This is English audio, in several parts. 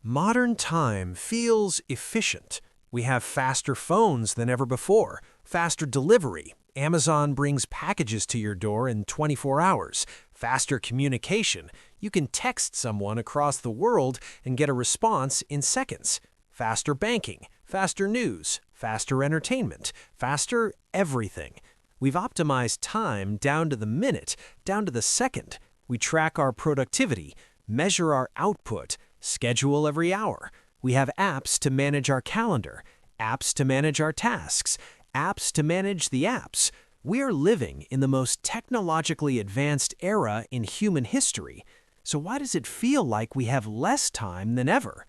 Modern time feels efficient. We have faster phones than ever before, faster delivery. Amazon brings packages to your door in 24 hours. Faster communication. You can text someone across the world and get a response in seconds. Faster banking, faster news, faster entertainment, faster everything. We've optimized time down to the minute, down to the second. We track our productivity, measure our output, schedule every hour. We have apps to manage our calendar, apps to manage our tasks, apps to manage the apps. We are living in the most technologically advanced era in human history. So why does it feel like we have less time than ever?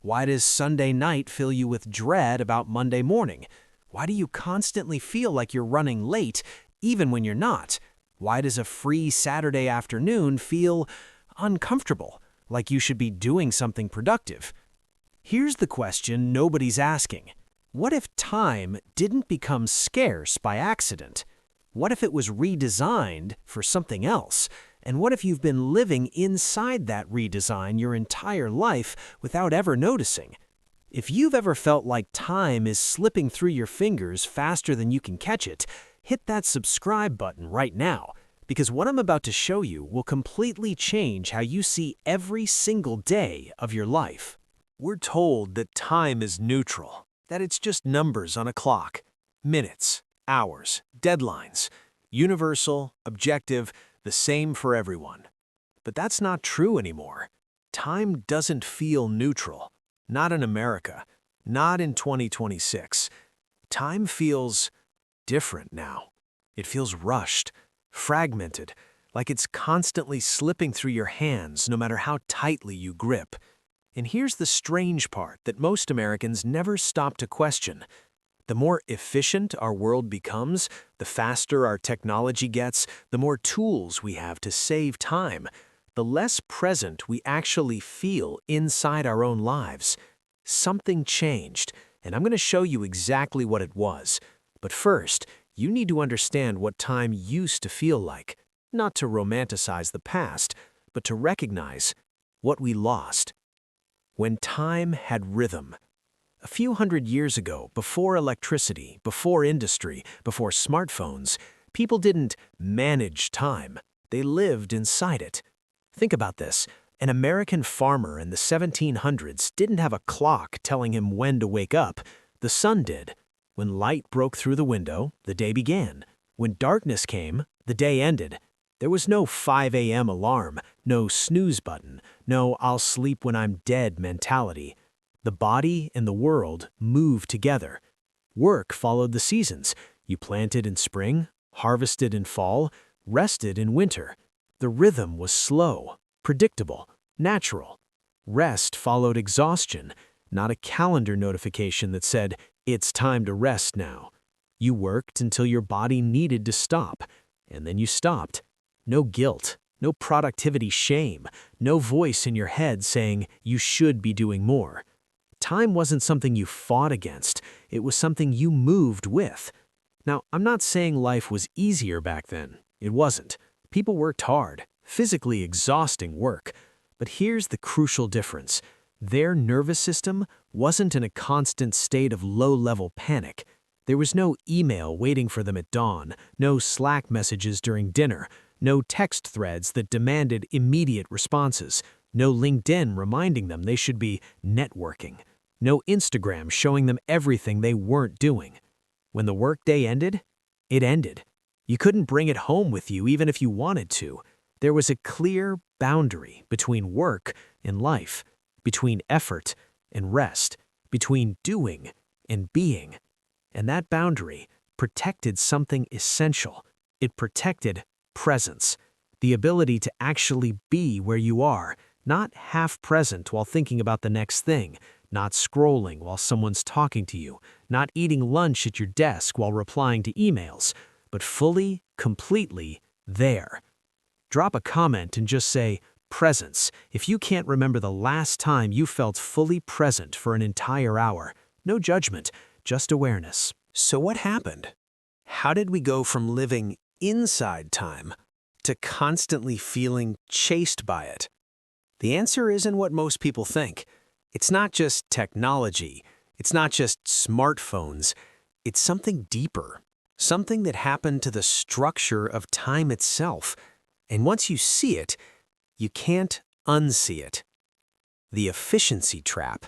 Why does Sunday night fill you with dread about Monday morning? Why do you constantly feel like you're running late, even when you're not? Why does a free Saturday afternoon feel uncomfortable, like you should be doing something productive? Here's the question nobody's asking. What if time didn't become scarce by accident? What if it was redesigned for something else? And what if you've been living inside that redesign your entire life without ever noticing? If you've ever felt like time is slipping through your fingers faster than you can catch it, hit that subscribe button right now, because what I'm about to show you will completely change how you see every single day of your life. We're told that time is neutral, that it's just numbers on a clock, minutes, hours, deadlines, universal, objective, the same for everyone. But that's not true anymore. Time doesn't feel neutral. Not in America, not in 2026. Time feels different now. It feels rushed, fragmented, like it's constantly slipping through your hands no matter how tightly you grip. And here's the strange part that most Americans never stop to question. The more efficient our world becomes, the faster our technology gets, the more tools we have to save time, the less present we actually feel inside our own lives. Something changed, and I'm going to show you exactly what it was. But first, you need to understand what time used to feel like, not to romanticize the past, but to recognize what we lost. When time had rhythm. A few hundred years ago, before electricity, before industry, before smartphones, people didn't manage time. They lived inside it. Think about this. An American farmer in the 1700s didn't have a clock telling him when to wake up. The sun did. When light broke through the window, the day began. When darkness came, the day ended. There was no 5 a.m. alarm, no snooze button, no I'll sleep when I'm dead mentality. The body and the world moved together. Work followed the seasons. You planted in spring, harvested in fall, rested in winter. The rhythm was slow, predictable, natural. Rest followed exhaustion, not a calendar notification that said, "It's time to rest now." You worked until your body needed to stop, and then you stopped. No guilt, no productivity shame, no voice in your head saying you should be doing more. Time wasn't something you fought against, it was something you moved with. Now, I'm not saying life was easier back then. It wasn't. People worked hard, physically exhausting work. But here's the crucial difference. Their nervous system wasn't in a constant state of low-level panic. There was no email waiting for them at dawn, no Slack messages during dinner, no text threads that demanded immediate responses, no LinkedIn reminding them they should be networking, no Instagram showing them everything they weren't doing. When the workday ended, it ended. You couldn't bring it home with you even if you wanted to. There was a clear boundary between work and life, between effort and rest, between doing and being. And that boundary protected something essential. It protected presence, the ability to actually be where you are, not half present while thinking about the next thing, not scrolling while someone's talking to you, not eating lunch at your desk while replying to emails, but fully, completely there. Drop a comment and just say, presence, if you can't remember the last time you felt fully present for an entire hour. No judgment, just awareness. So what happened? How did we go from living inside time to constantly feeling chased by it? The answer isn't what most people think. It's not just technology. It's not just smartphones. It's something deeper, something that happened to the structure of time itself. And once you see it, you can't unsee it. The efficiency trap.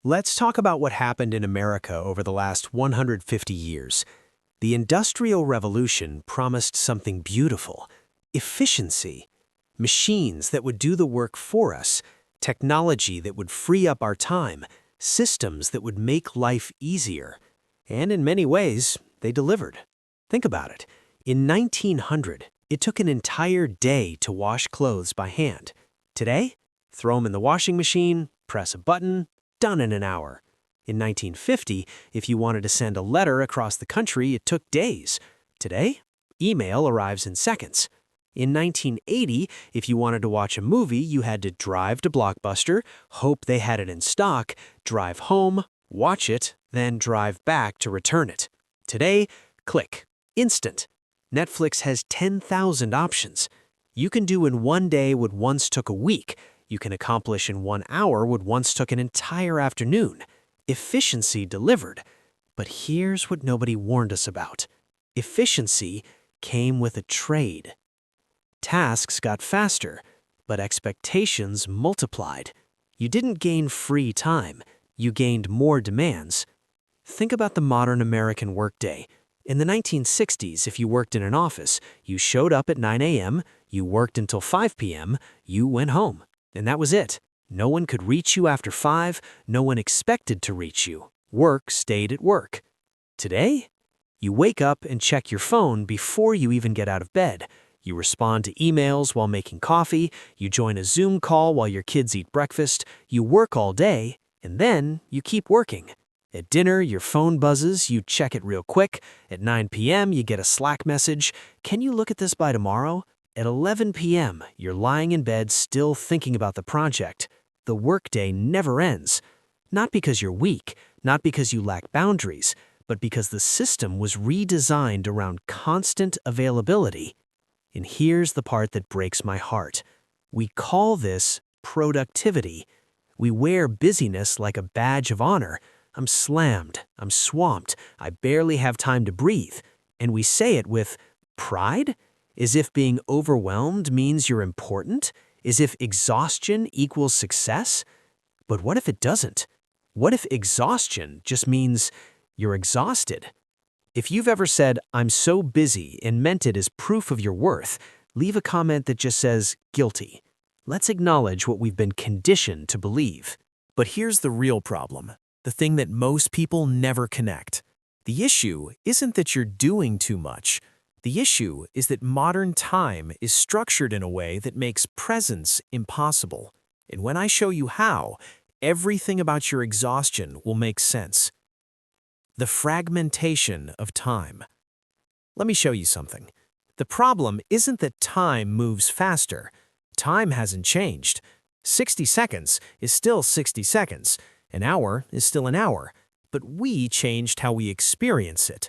Let's talk about what happened in America over the last 150 years. The Industrial Revolution promised something beautiful: efficiency. Machines that would do the work for us, technology that would free up our time, systems that would make life easier. And in many ways, they delivered. Think about it. In 1900, it took an entire day to wash clothes by hand. Today, throw them in the washing machine, press a button, done in an hour. In 1950, if you wanted to send a letter across the country, it took days. Today, email arrives in seconds. In 1980, if you wanted to watch a movie, you had to drive to Blockbuster, hope they had it in stock, drive home, watch it, then drive back to return it. Today, click. Instant. Netflix has 10,000 options. You can do in one day what once took a week. You can accomplish in 1 hour what once took an entire afternoon. Efficiency delivered. But here's what nobody warned us about. Efficiency came with a trade. Tasks got faster, but expectations multiplied. You didn't gain free time. You gained more demands. Think about the modern American workday. In the 1960s, if you worked in an office, you showed up at 9 a.m., you worked until 5 p.m., you went home. And that was it. No one could reach you after 5, no one expected to reach you. Work stayed at work. Today, you wake up and check your phone before you even get out of bed. You respond to emails while making coffee, you join a Zoom call while your kids eat breakfast, you work all day, and then you keep working. At dinner, your phone buzzes, you check it real quick. At 9 p.m., you get a Slack message. Can you look at this by tomorrow? At 11 p.m., you're lying in bed still thinking about the project. The workday never ends. Not because you're weak, not because you lack boundaries, but because the system was redesigned around constant availability. And here's the part that breaks my heart. We call this productivity. We wear busyness like a badge of honor. I'm slammed, I'm swamped, I barely have time to breathe. And we say it with pride? As if being overwhelmed means you're important? As if exhaustion equals success? But what if it doesn't? What if exhaustion just means you're exhausted? If you've ever said, "I'm so busy," and meant it as proof of your worth, leave a comment that just says, "guilty." Let's acknowledge what we've been conditioned to believe. But here's the real problem, the thing that most people never connect. The issue isn't that you're doing too much. The issue is that modern time is structured in a way that makes presence impossible. And when I show you how, everything about your exhaustion will make sense. The fragmentation of time. Let me show you something. The problem isn't that time moves faster. Time hasn't changed. 60 seconds is still 60 seconds. An hour is still an hour. But we changed how we experience it.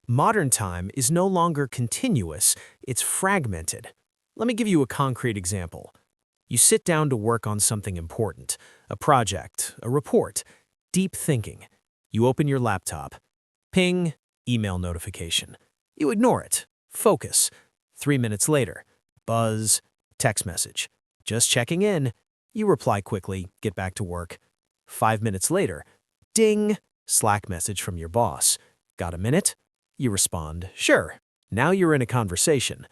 Modern time is no longer continuous, it's fragmented. Let me give you a concrete example. You sit down to work on something important, a project, a report, deep thinking. You open your laptop. Ping, email notification. You ignore it. Focus. 3 minutes later. Buzz, text message. Just checking in. You reply quickly, get back to work. 5 minutes later. Ding, Slack message from your boss. Got a minute? You respond, sure. Now you're in a conversation.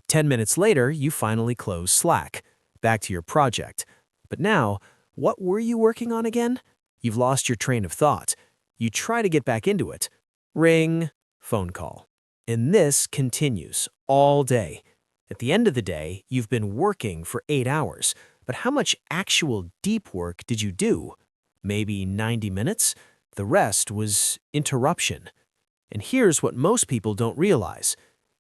10 minutes later, you finally close Slack. Back to your project. But now, what were you working on again? You've lost your train of thought. You try to get back into it. Ring, phone call. And this continues all day. At the end of the day, you've been working for 8 hours. But how much actual deep work did you do? Maybe 90 minutes? The rest was interruption. And here's what most people don't realize.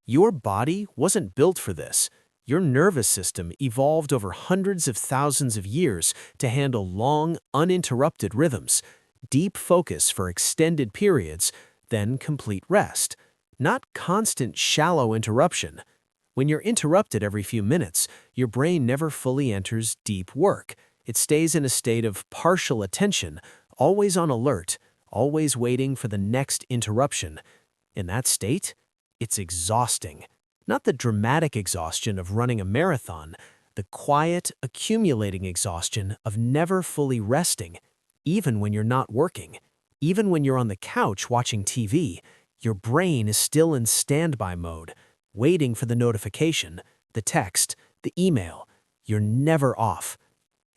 Your body wasn't built for this. Your nervous system evolved over hundreds of thousands of years to handle long, uninterrupted rhythms, deep focus for extended periods, then complete rest. Not constant, shallow interruption. When you're interrupted every few minutes, your brain never fully enters deep work. It stays in a state of partial attention, always on alert, always waiting for the next interruption. In that state, it's exhausting. Not the dramatic exhaustion of running a marathon, the quiet, accumulating exhaustion of never fully resting. Even when you're not working, even when you're on the couch watching TV, your brain is still in standby mode, waiting for the notification, the text, the email. You're never off.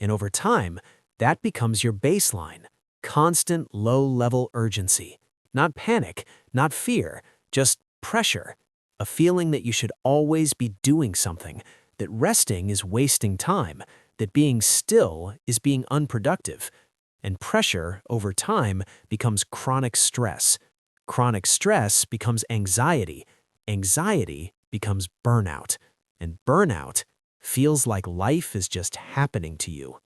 And over time, that becomes your baseline. Constant low-level urgency. Not panic, not fear, just pressure. A feeling that you should always be doing something, that resting is wasting time, that being still is being unproductive. And pressure, over time, becomes chronic stress. Chronic stress becomes anxiety. Anxiety becomes burnout. And burnout feels like life is just happening to you.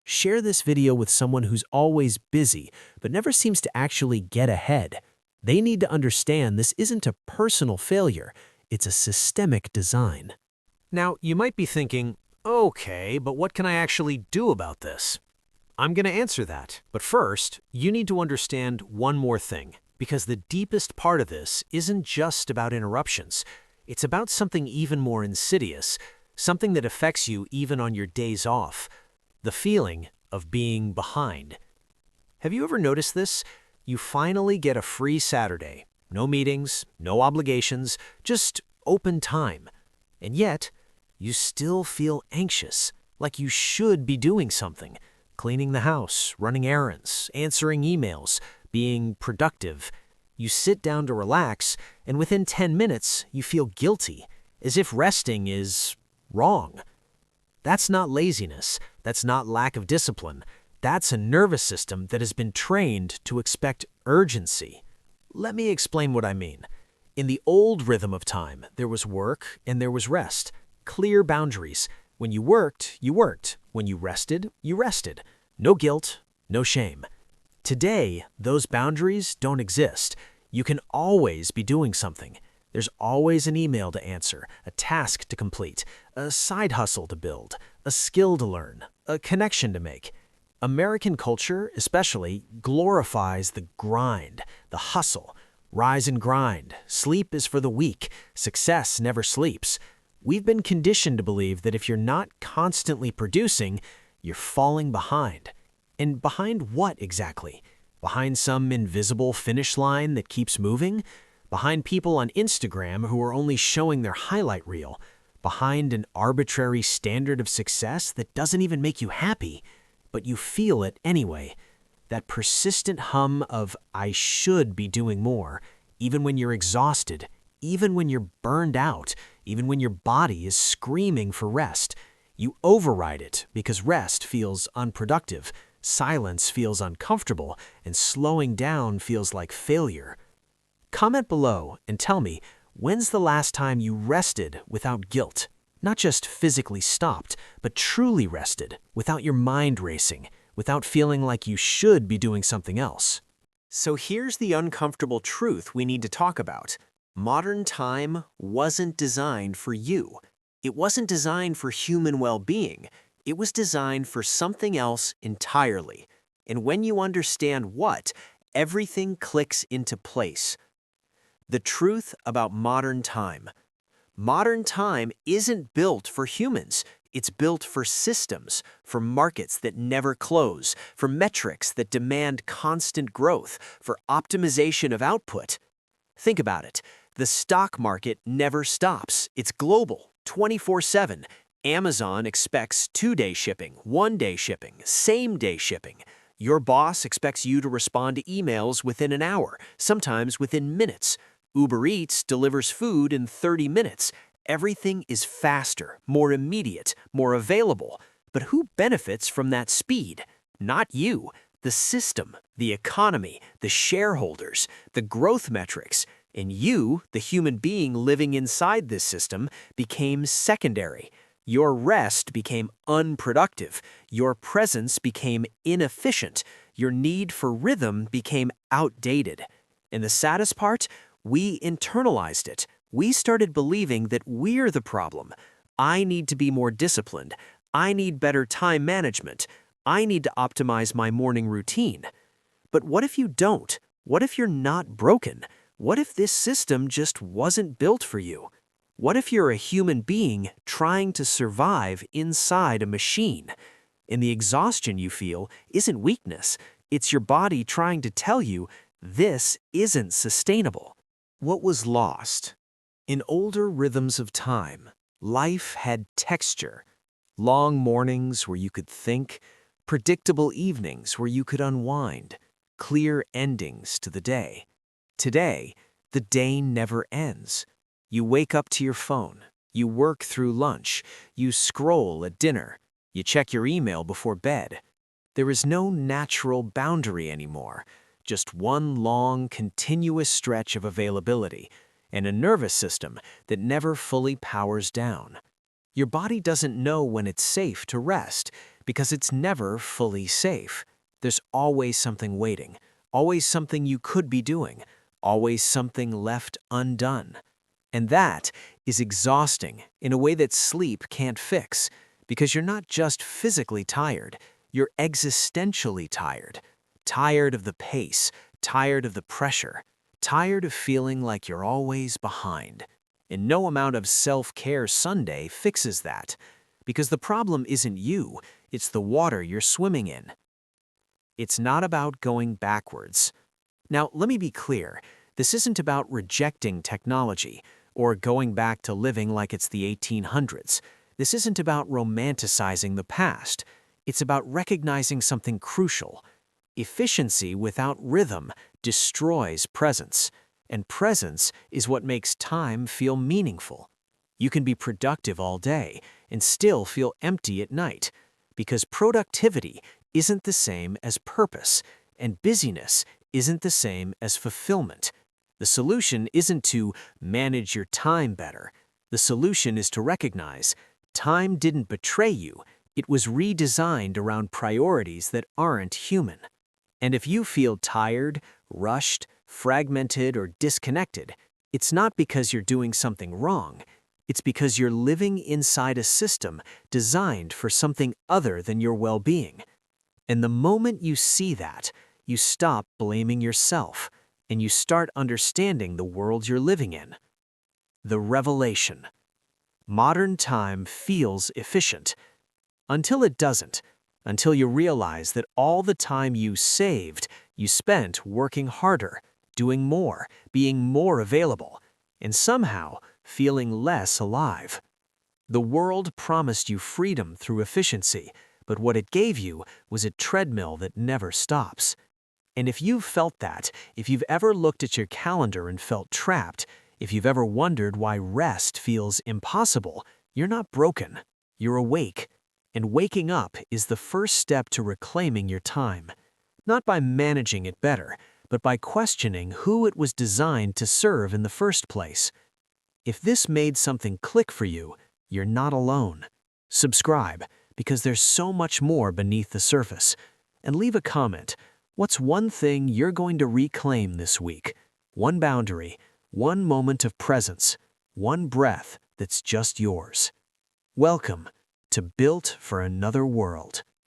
Share this video with someone who's always busy, but never seems to actually get ahead. They need to understand this isn't a personal failure, it's a systemic design. Now, you might be thinking, okay, but what can I actually do about this? I'm going to answer that. But first, you need to understand one more thing, because the deepest part of this isn't just about interruptions. It's about something even more insidious, something that affects you even on your days off. The feeling of being behind. Have you ever noticed this? You finally get a free Saturday. No meetings, no obligations, just open time. And yet, you still feel anxious, like you should be doing something. Cleaning the house, running errands, answering emails, being productive. You sit down to relax, and within 10 minutes, you feel guilty, as if resting is wrong. That's not laziness. That's not lack of discipline. That's a nervous system that has been trained to expect urgency. Let me explain what I mean. In the old rhythm of time, there was work and there was rest. Clear boundaries. When you worked, you worked. When you rested, you rested. No guilt, no shame. Today, those boundaries don't exist. You can always be doing something. There's always an email to answer, a task to complete, a side hustle to build, a skill to learn, a connection to make. American culture, especially, glorifies the grind, the hustle. Rise and grind. Sleep is for the weak. Success never sleeps. We've been conditioned to believe that if you're not constantly producing, you're falling behind. And behind what exactly? Behind some invisible finish line that keeps moving? Behind people on Instagram who are only showing their highlight reel? Behind an arbitrary standard of success that doesn't even make you happy, but you feel it anyway? That persistent hum of, I should be doing more, even when you're exhausted, even when you're burned out, even when your body is screaming for rest. You override it because rest feels unproductive, silence feels uncomfortable, and slowing down feels like failure. Comment below and tell me, when's the last time you rested without guilt? Not just physically stopped, but truly rested, without your mind racing, without feeling like you should be doing something else. So here's the uncomfortable truth we need to talk about. Modern time wasn't designed for you. It wasn't designed for human well-being. It was designed for something else entirely. And when you understand what, everything clicks into place. The truth about modern time. Modern time isn't built for humans. It's built for systems, for markets that never close, for metrics that demand constant growth, for optimization of output. Think about it. The stock market never stops. It's global, 24/7. Amazon expects 2-day shipping, 1-day shipping, same-day shipping. Your boss expects you to respond to emails within an hour, sometimes within minutes. Uber Eats delivers food in 30 minutes. Everything is faster, more immediate, more available. But who benefits from that speed? Not you. The system, the economy, the shareholders, the growth metrics. And you, the human being living inside this system, became secondary. Your rest became unproductive. Your presence became inefficient. Your need for rhythm became outdated. And the saddest part? We internalized it. We started believing that we're the problem. I need to be more disciplined. I need better time management. I need to optimize my morning routine. But what if you don't? What if you're not broken? What if this system just wasn't built for you? What if you're a human being trying to survive inside a machine? And the exhaustion you feel isn't weakness. It's your body trying to tell you this isn't sustainable. What was lost? In older rhythms of time, life had texture. Long mornings where you could think, predictable evenings where you could unwind, clear endings to the day. Today, the day never ends. You wake up to your phone, you work through lunch, you scroll at dinner, you check your email before bed. There is no natural boundary anymore, just one long, continuous stretch of availability, and a nervous system that never fully powers down. Your body doesn't know when it's safe to rest because it's never fully safe. There's always something waiting, always something you could be doing, always something left undone. And that is exhausting in a way that sleep can't fix, because you're not just physically tired, you're existentially tired. Tired of the pace, tired of the pressure, tired of feeling like you're always behind. And no amount of self-care Sunday fixes that, because the problem isn't you, it's the water you're swimming in. It's not about going backwards. Now, let me be clear, this isn't about rejecting technology or going back to living like it's the 1800s. This isn't about romanticizing the past. It's about recognizing something crucial. Efficiency without rhythm destroys presence, and presence is what makes time feel meaningful. You can be productive all day and still feel empty at night, because productivity isn't the same as purpose, and busyness isn't the same as fulfillment. The solution isn't to manage your time better. The solution is to recognize time didn't betray you. It was redesigned around priorities that aren't human. And if you feel tired, rushed, fragmented, or disconnected, it's not because you're doing something wrong. It's because you're living inside a system designed for something other than your well-being. And the moment you see that, you stop blaming yourself, and you start understanding the world you're living in. The revelation. Modern time feels efficient. Until it doesn't. Until you realize that all the time you saved, you spent working harder, doing more, being more available, and somehow feeling less alive. The world promised you freedom through efficiency, but what it gave you was a treadmill that never stops. And if you've felt that, if you've ever looked at your calendar and felt trapped, if you've ever wondered why rest feels impossible, you're not broken, you're awake. And waking up is the first step to reclaiming your time. Not by managing it better, but by questioning who it was designed to serve in the first place. If this made something click for you, you're not alone. Subscribe, because there's so much more beneath the surface. And leave a comment. What's one thing you're going to reclaim this week? One boundary, one moment of presence, one breath that's just yours. Welcome to Built for Another World.